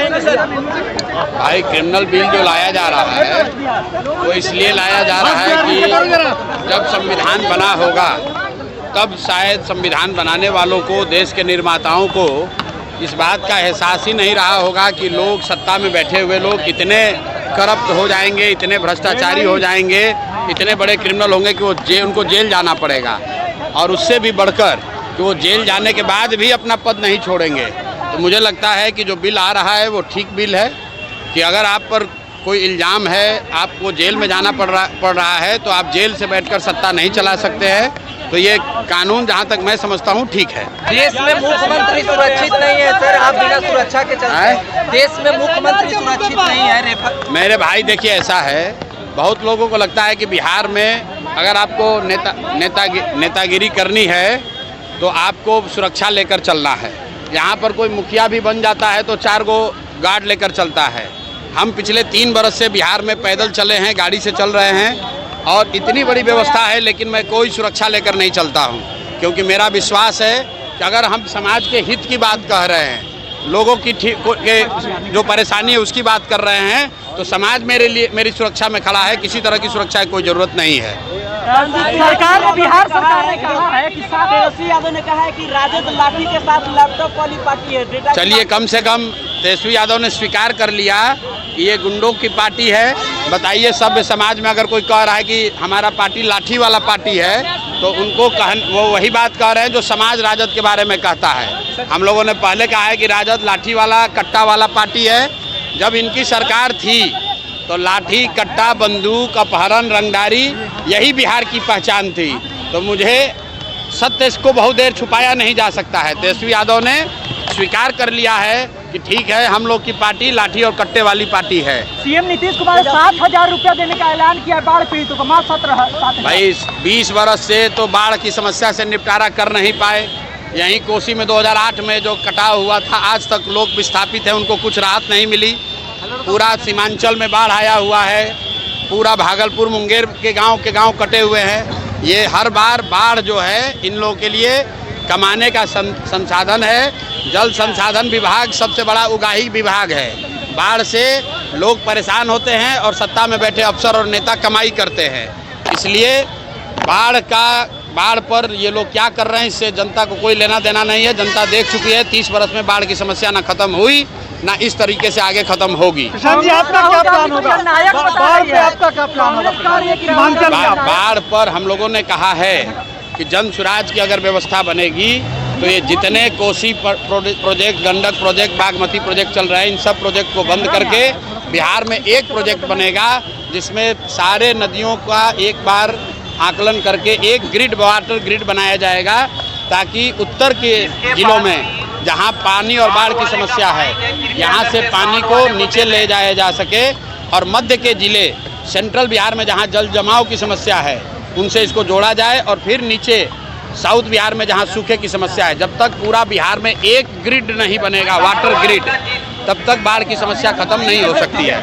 कहेंगे सर? भाई criminal bill जो लाया जा रहा है वो इसलिए लाया जा रहा है कि जब संविधान बना होगा तब शायद संविधान बनाने वालों को, देश के निर्माताओं को इस बात का एहसास ही नहीं रहा होगा कि लोग, सत्ता में बैठे हुए लोग इतने करप्ट हो जाएंगे, इतने भ्रष्टाचारी हो जाएंगे, इतने बड़े क्रिमिनल होंगे कि उनको जेल जाना पड़ेगा, और उससे भी बढ़कर कि वो जेल जाने के बाद भी अपना पद नहीं छोड़ेंगे। तो मुझे लगता है कि जो बिल आ रहा है वो ठीक बिल है कि अगर आप पर कोई इल्ज़ाम है, आपको जेल में जाना पड़ रहा है, तो आप जेल से बैठकर सत्ता नहीं चला सकते हैं। तो ये कानून जहाँ तक मैं समझता हूँ ठीक है। देश में मुख्यमंत्री सुरक्षित नहीं है सर, आप बिना सुरक्षा के चलते हैं। देश में मुख्यमंत्री सुरक्षित नहीं है। मेरे भाई देखिए, ऐसा है, बहुत लोगों को लगता है कि बिहार में अगर आपको नेतागिरी करनी है तो आपको सुरक्षा लेकर चलना है। यहाँ पर कोई मुखिया भी बन जाता है तो 4 गो गार्ड लेकर चलता है। हम पिछले 3 बरस से बिहार में पैदल चले हैं, गाड़ी से चल रहे हैं, और इतनी बड़ी व्यवस्था है, लेकिन मैं कोई सुरक्षा लेकर नहीं चलता हूँ, क्योंकि मेरा विश्वास है कि अगर हम समाज के हित की बात कह रहे हैं, लोगों की जो परेशानी है उसकी बात कर रहे हैं, तो समाज मेरी सुरक्षा में खड़ा है। किसी तरह की सुरक्षा की कोई ज़रूरत नहीं है। सरकार ने, बिहार सरकार ने कहा है कि तेजस्वी यादव ने कहा है कि राजद लाठी के साथ लैपटॉप वाली पार्टी है। चलिए, कम से कम तेजस्वी यादव ने स्वीकार कर लिया कि ये गुंडों की पार्टी है। बताइए, सभ्य समाज में अगर कोई कह रहा है कि हमारा पार्टी लाठी वाला पार्टी है, तो उनको वो वही बात कह रहे हैं जो समाज राजद के बारे में कहता है। हम लोगों ने पहले कहा है कि राजद लाठी वाला, कट्टा वाला पार्टी है। जब इनकी सरकार थी तो लाठी, कट्टा, बंदूक, अपहरण, रंगदारी, यही बिहार की पहचान थी। तो मुझे सत्य को बहुत देर छुपाया नहीं जा सकता है। तेजस्वी यादव ने स्वीकार कर लिया है कि ठीक है, हम लोग की पार्टी लाठी और कट्टे वाली पार्टी है। सीएम नीतीश कुमार 7,000 रुपया देने का ऐलान किया बाढ़ पीड़ितों को। मात्र 17,000। भाई 20 बरस से तो बाढ़ की समस्या से निपटारा कर नहीं पाए। यहीं कोसी में 2008 में जो कटाव हुआ था, आज तक लोग विस्थापित हैं, उनको कुछ राहत नहीं मिली। पूरा सीमांचल में बाढ़ आया हुआ है, पूरा भागलपुर, मुंगेर के गांव कटे हुए हैं। ये हर बार बाढ़ जो है इन लोगों के लिए कमाने का संसाधन है। जल संसाधन विभाग सबसे बड़ा उगाही विभाग है। बाढ़ से लोग परेशान होते हैं और सत्ता में बैठे अफसर और नेता कमाई करते हैं। इसलिए बाढ़ पर ये लोग क्या कर रहे हैं, इससे जनता को कोई लेना देना नहीं है। जनता देख चुकी है, 30 बरस में बाढ़ की समस्या ना खत्म हुई, ना इस तरीके से आगे खत्म होगी। आपका क्या प्लान होगा? आपका क्या प्लान होगा? बाढ़ पर हम लोगों ने कहा है कि जन सुराज की अगर व्यवस्था बनेगी तो ये जितने Kosi project, Gandak project, Bagmati project चल रहे हैं, इन सब प्रोजेक्ट को बंद करके बिहार में एक प्रोजेक्ट बनेगा जिसमें सारे नदियों का एक बार आकलन करके एक ग्रिड, वाटर ग्रिड बनाया जाएगा, ताकि उत्तर के जिलों में जहां पानी और बाढ़ की समस्या है, यहां से पानी को नीचे ले जाया जा सके, और मध्य के जिले, सेंट्रल बिहार में जहां जल जमाव की समस्या है, उनसे इसको जोड़ा जाए, और फिर नीचे साउथ बिहार में जहां सूखे की समस्या है। जब तक पूरा बिहार में एक ग्रिड नहीं बनेगा, वाटर ग्रिड, तब तक बाढ़ की समस्या खत्म नहीं हो सकती है।